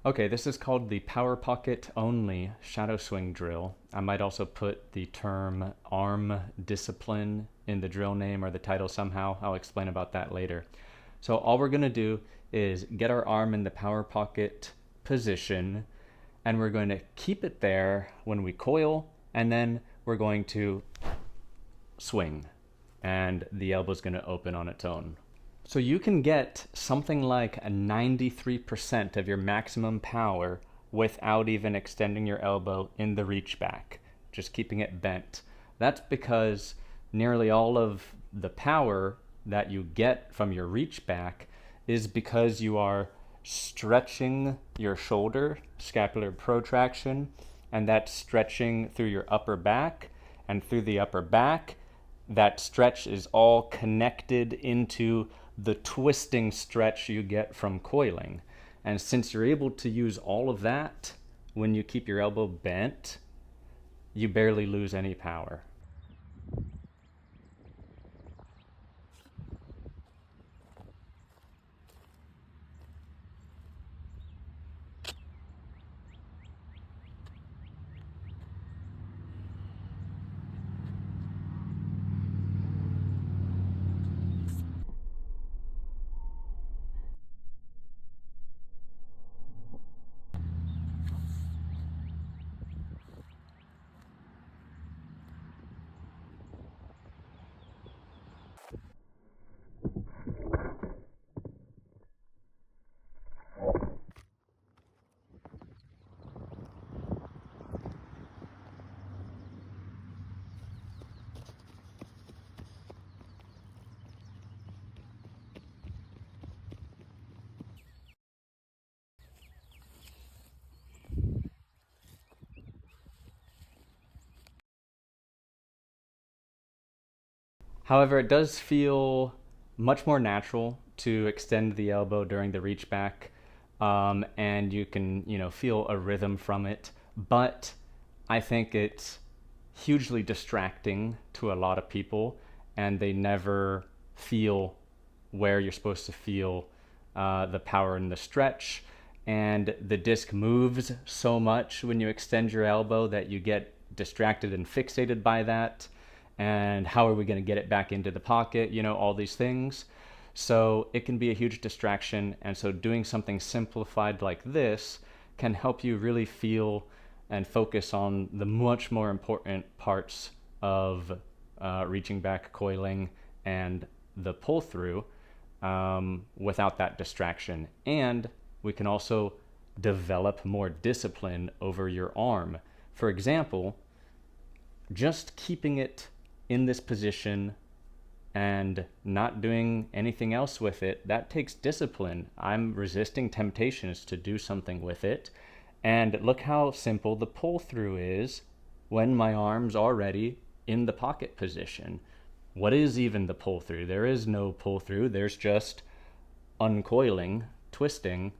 Okay, this is called the Power Pocket Only Shadow Swing Drill. I might also put the term arm discipline in the drill name or the title somehow. I'll explain about that later. So all we're going to do is get our arm in the power pocket position, and we're going to keep it there when we coil, and then we're going to swing, and the elbow is going to open on its own. So you can get something like a 93% of your maximum power without even extending your elbow in the reach back, just keeping it bent. That's because nearly all of the power that you get from your reach back is because you are stretching your shoulder, scapular protraction, and that's stretching through your upper back, and through the upper back, that stretch is all connected into the twisting stretch you get from coiling. And since you're able to use all of that when you keep your elbow bent, you barely lose any power. However, it does feel much more natural to extend the elbow during the reach back, and you can, feel a rhythm from it. But I think it's hugely distracting to a lot of people, and they never feel where you're supposed to feel the power in the stretch. And the disc moves so much when you extend your elbow that you get distracted and fixated by that. And how are we going to get it back into the pocket? All these things. So it can be a huge distraction. And so doing something simplified like this can help you really feel and focus on the much more important parts of reaching back, coiling, and the pull through without that distraction. And we can also develop more discipline over your arm. For example, just keeping it in this position and not doing anything else with it, that takes discipline. I'm resisting temptations to do something with it. And look how simple the pull through is when my arm's already in the pocket position. What is even the pull through? There is no pull through. There's just uncoiling, twisting,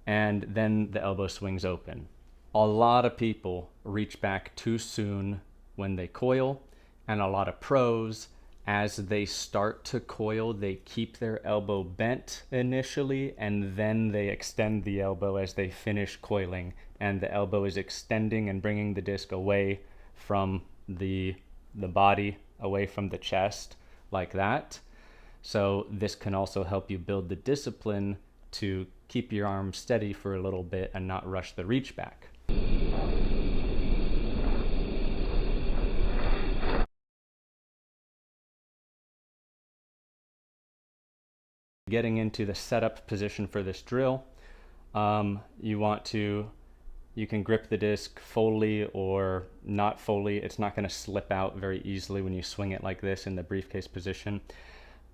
and then the elbow swings open. A lot of people reach back too soon when they coil, and a lot of pros, as they start to coil, they keep their elbow bent initially, and then they extend the elbow as they finish coiling, and the elbow is extending and bringing the disc away from the body, away from the chest, like that. So this can also help you build the discipline to keep your arm steady for a little bit and not rush the reach back. Getting into the setup position for this drill, you can grip the disc fully or not fully. It's not going to slip out very easily when you swing it like this in the briefcase position.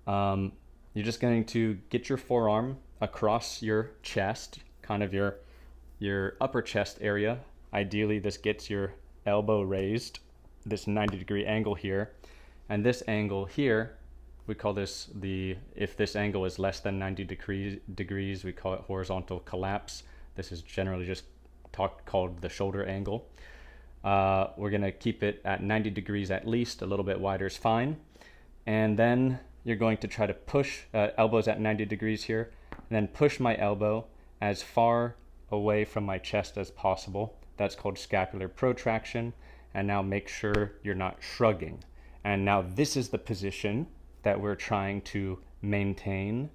You're just going to get your forearm across your chest, kind of your upper chest area. Ideally, this gets your elbow raised, this 90-degree angle here. And this angle here, we call this if this angle is less than 90 degrees, we call it horizontal collapse. This is generally just called the shoulder angle. We're going to keep it at 90 degrees at least. A little bit wider is fine. And then you're going to try to push elbows at 90 degrees here, and then push my elbow as far away from my chest as possible. That's called scapular protraction. And now make sure you're not shrugging. And now this is the position that we're trying to maintain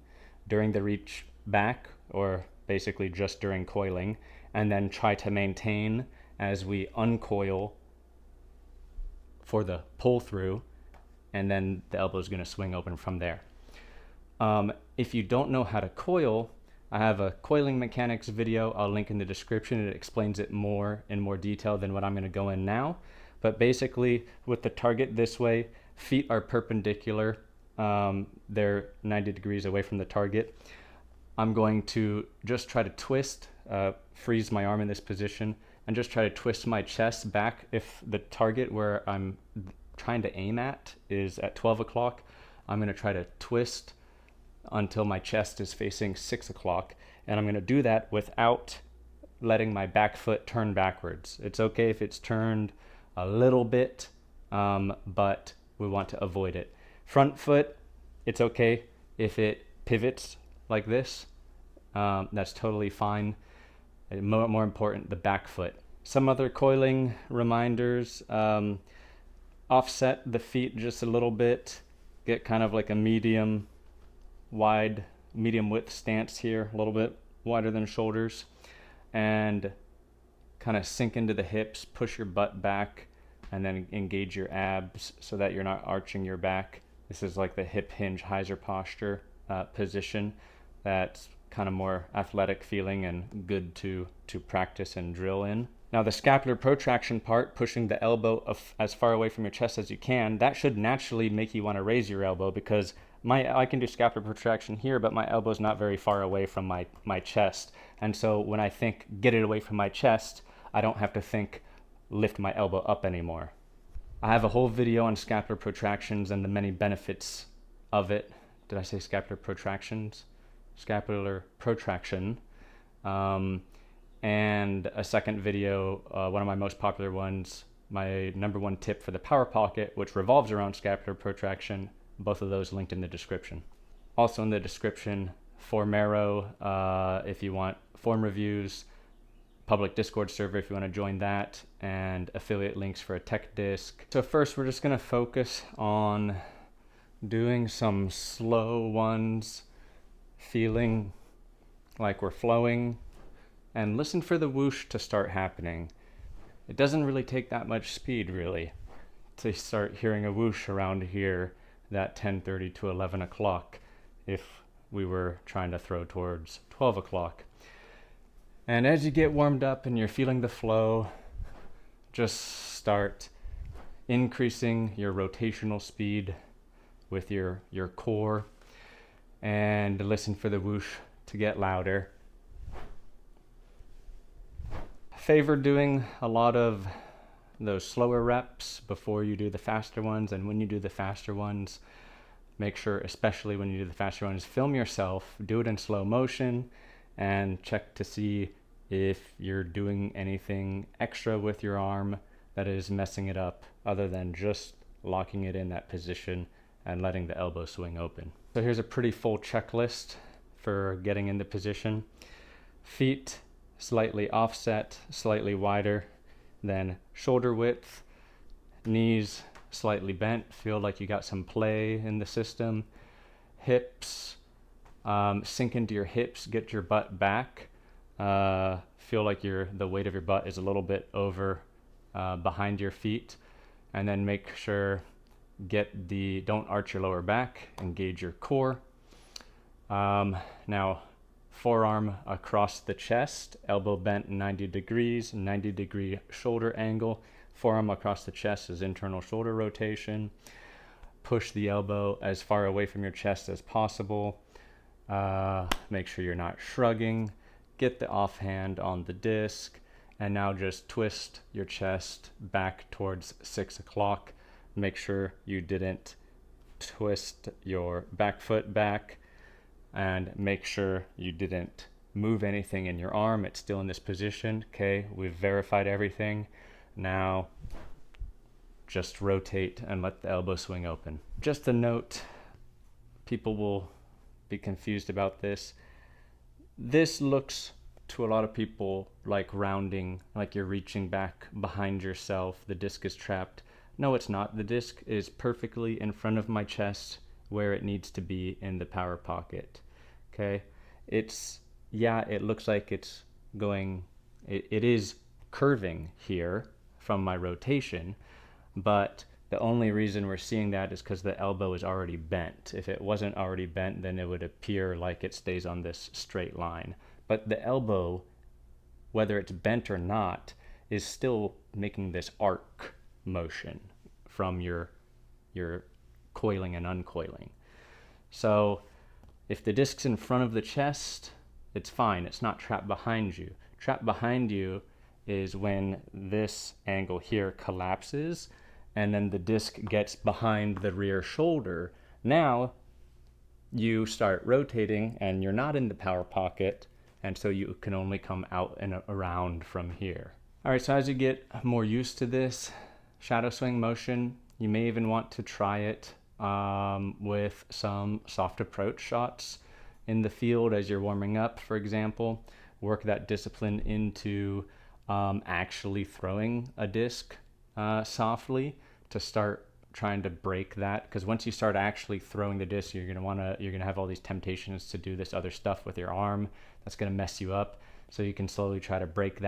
during the reach back, or basically just during coiling, and then try to maintain as we uncoil for the pull through, and then the elbow is going to swing open from there. If you don't know how to coil, I have a coiling mechanics video. I'll link in the description. It explains it in more detail than what I'm going to go in now. But basically, with the target this way, feet are perpendicular. They're 90 degrees away from the target. I'm going to just try to twist, freeze my arm in this position, and just try to twist my chest back. If the target where I'm trying to aim at is at 12 o'clock, I'm going to try to twist until my chest is facing 6 o'clock. And I'm going to do that without letting my back foot turn backwards. It's okay if it's turned a little bit, but we want to avoid it. Front foot, it's okay if it pivots like this. That's totally fine. And more important, the back foot. Some other coiling reminders: offset the feet just a little bit. Get kind of like a medium width stance here, a little bit wider than shoulders, and kind of sink into the hips, push your butt back, and then engage your abs so that you're not arching your back. This is like the hip hinge hyzer posture position. That's kind of more athletic feeling and good to practice and drill in. Now the scapular protraction part, pushing the elbow as far away from your chest as you can, that should naturally make you want to raise your elbow, because I can do scapular protraction here, but my elbow's not very far away from my chest. And so when I think get it away from my chest, I don't have to think lift my elbow up anymore. I have a whole video on scapular protractions and the many benefits of it. Did I say scapular protractions? Scapular protraction. And a second video, one of my most popular ones, my number one tip for the power pocket, which revolves around scapular protraction. Both of those linked in the description. Also in the description, Formero, if you want form reviews, public Discord server if you want to join that, and affiliate links for a tech disc. So first we're just going to focus on doing some slow ones, feeling like we're flowing, and listen for the whoosh to start happening. It doesn't really take that much speed really to start hearing a whoosh around here, that 10:30 to 11 o'clock if we were trying to throw towards 12 o'clock. And as you get warmed up and you're feeling the flow, just start increasing your rotational speed with your core, and listen for the whoosh to get louder. Favor doing a lot of those slower reps before you do the faster ones, and when you do the faster ones, make sure, especially when you do the faster ones, film yourself, do it in slow motion, and check to see if you're doing anything extra with your arm that is messing it up, other than just locking it in that position and letting the elbow swing open. So here's a pretty full checklist for getting into position. Feet slightly offset, slightly wider than shoulder width. Knees slightly bent, feel like you got some play in the system. Hips, sink into your hips, get your butt back. Feel like the weight of your butt is a little bit over behind your feet, and then make sure don't arch your lower back, engage your core. Now forearm across the chest, elbow bent 90 degrees, 90 degree shoulder angle. Forearm across the chest is internal shoulder rotation. Push the elbow as far away from your chest as possible. Make sure you're not shrugging. Get the offhand on the disc, and now just twist your chest back towards 6 o'clock. Make sure you didn't twist your back foot back, and make sure you didn't move anything in your arm. It's still in this position. Okay, we've verified everything. Now just rotate and let the elbow swing open. Just a note, people will be confused about this. This looks to a lot of people like rounding, like you're reaching back behind yourself, the disc is trapped. No, it's not. The disc is perfectly in front of my chest where it needs to be in the power pocket. Okay? Yeah, it looks like it's going, it is curving here from my rotation, but the only reason we're seeing that is because the elbow is already bent. If it wasn't already bent, then it would appear like it stays on this straight line. But the elbow, whether it's bent or not, is still making this arc motion from your coiling and uncoiling. So if the disc's in front of the chest, it's fine. It's not trapped behind you. Trapped behind you is when this angle here collapses and then the disc gets behind the rear shoulder. Now you start rotating and you're not in the power pocket, and so you can only come out and around from here. All right, so as you get more used to this shadow swing motion, you may even want to try it with some soft approach shots in the field as you're warming up, for example. Work that discipline into actually throwing a disc softly to start trying to break that, because once you start actually throwing the disc, you're gonna have all these temptations to do this other stuff with your arm that's gonna mess you up. So you can slowly try to break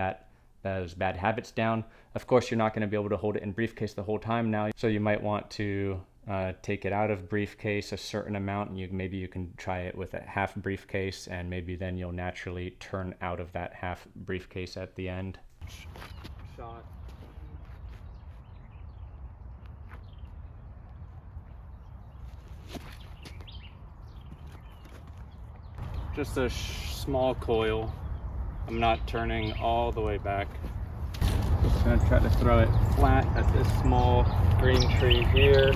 those bad habits down. Of course, you're not going to be able to hold it in briefcase the whole time now, so you might want to take it out of briefcase a certain amount, and maybe you can try it with a half briefcase, and maybe then you'll naturally turn out of that half briefcase at the end. Shot. Just a small coil. I'm not turning all the way back. Just gonna try to throw it flat at this small green tree here.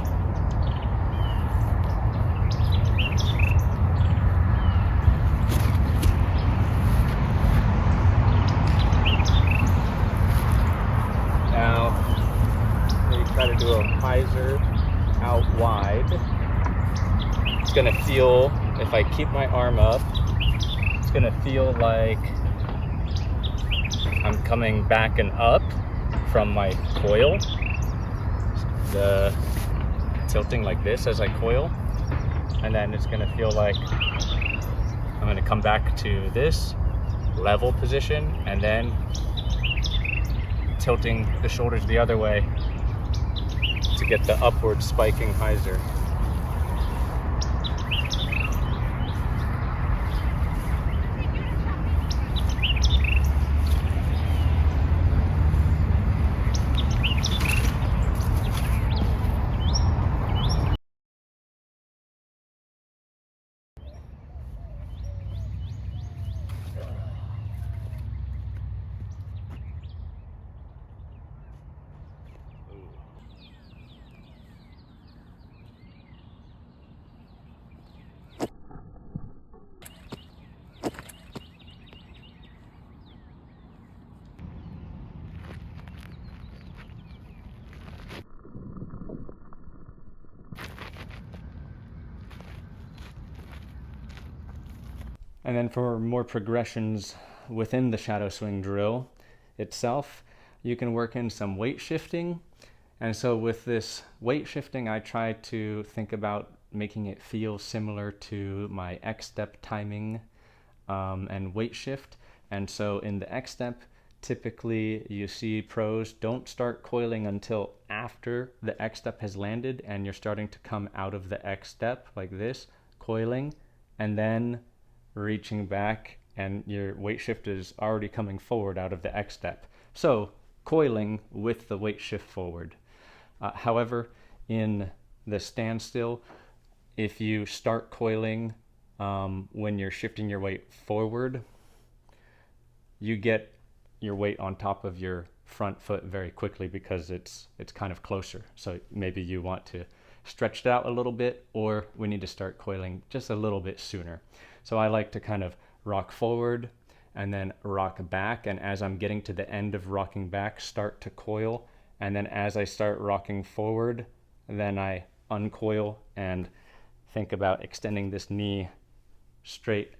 Now, you try to do a hyzer out wide. It's gonna feel, if I keep my arm up, it's gonna feel like I'm coming back and up from my coil, the tilting like this as I coil, and then it's gonna feel like I'm gonna come back to this level position and then tilting the shoulders the other way to get the upward spiking hyzer. And then for more progressions within the shadow swing drill itself, you can work in some weight shifting. And so with this weight shifting, I try to think about making it feel similar to my X step timing and weight shift. And so in the X step, typically you see pros don't start coiling until after the X step has landed and you're starting to come out of the X step like this, coiling, and then reaching back, and your weight shift is already coming forward out of the X step. So coiling with the weight shift forward. However, in the standstill, if you start coiling when you're shifting your weight forward, you get your weight on top of your front foot very quickly because it's kind of closer. So maybe you want to stretch it out a little bit, or we need to start coiling just a little bit sooner. So I like to kind of rock forward and then rock back, and as I'm getting to the end of rocking back, start to coil, and then as I start rocking forward, then I uncoil and think about extending this knee straight,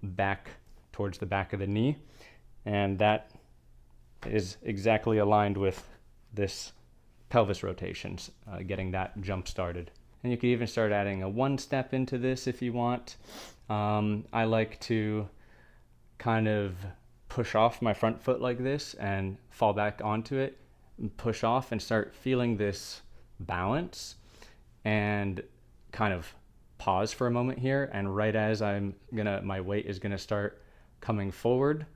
back towards the back of the knee. And that is exactly aligned with this pelvis rotations, getting that jump started. And you can even start adding a one step into this if you want. I like to kind of push off my front foot like this and fall back onto it, and push off and start feeling this balance, and kind of pause for a moment here. And right as my weight is gonna start coming forward,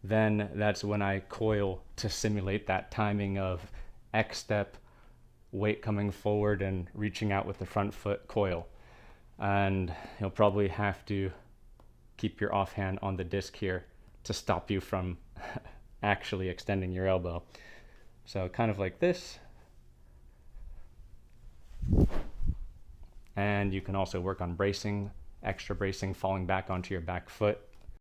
then that's when I coil to simulate that timing of X step, weight coming forward and reaching out with the front foot coil. And you'll probably have to keep your offhand on the disc here to stop you from actually extending your elbow. So kind of like this. And you can also work on bracing, extra bracing, falling back onto your back foot.